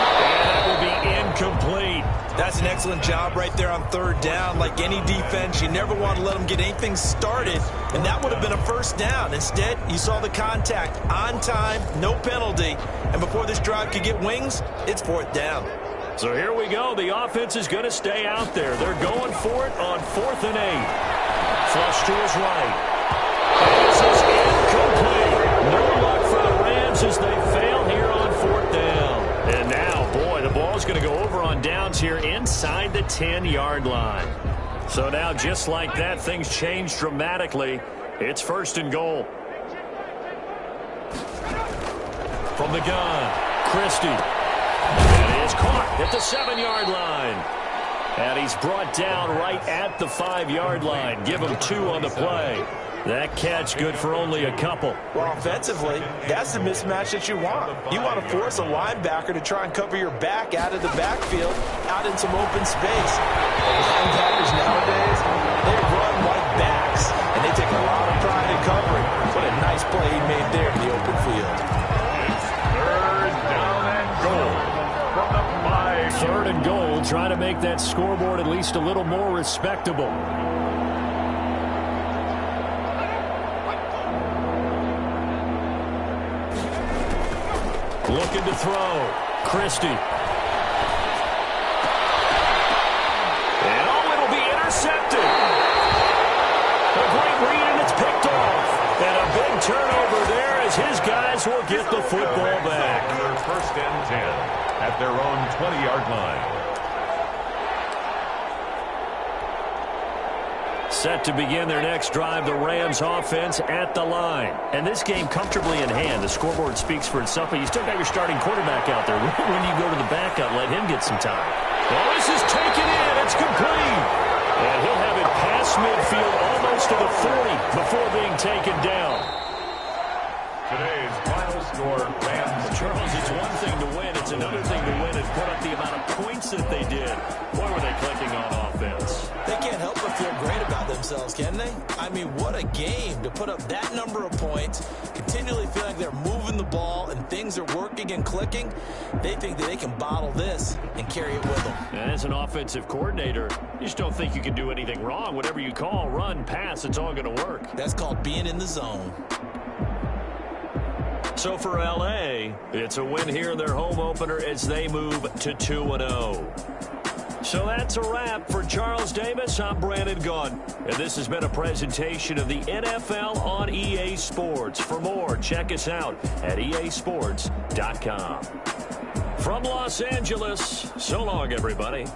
And that will be incomplete. That's an excellent job right there on 3rd down. Like any defense, you never want to let them get anything started, and that would have been a first down. Instead, you saw the contact on time, no penalty, and before this drive could get wings, it's 4th down. So here we go. The offense is going to stay out there. They're going for it on 4th and 8. Flush to his right. This is incomplete. No luck for the Rams as they fail here on 4th down. And now, boy, the ball's going to go over on downs here inside the 10-yard line. So now, just like that, things change dramatically. It's 1st and goal. From the gun, Christie. And he is caught at the 7-yard line. And he's brought down right at the 5-yard line. Give him 2 on the play. That catch good for only a couple. Well, offensively, that's the mismatch that you want. You want to force a linebacker to try and cover your back out of the backfield, out in some open space. Linebackers nowadays, they run like backs, and they take a lot of pride in covering. What a nice play he made there in the open field. It's 3rd down and goal from the 5. 3rd and goal, trying to make that scoreboard at least a little more respectable. Looking to throw. Christie. And it'll be intercepted. A great read, and it's picked off. And a big turnover there as his guys will get the football back. 1st and 10 at their own 20-yard line. Set to begin their next drive, the Rams offense at the line. And this game comfortably in hand. The scoreboard speaks for itself, but you still got your starting quarterback out there. When you go to the backup, let him get some time. Well, this is taken in. It's complete. And he'll have it past midfield almost to the 40 before being taken down. Today's final score, Rams. Charles, it's one thing to win. It's another thing to win and put up the amount of points that they did. Boy, were they clicking on offense. They can't help but feel great about themselves, can they? I mean, what a game to put up that number of points, continually feel like they're moving the ball and things are working and clicking. They think that they can bottle this and carry it with them. And as an offensive coordinator, you just don't think you can do anything wrong. Whatever you call, run, pass, it's all going to work. That's called being in the zone. So for L.A., it's a win here in their home opener as they move to 2-0. So that's a wrap. For Charles Davis, I'm Brandon Gunn. And this has been a presentation of the NFL on EA Sports. For more, check us out at easports.com. From Los Angeles, so long, everybody.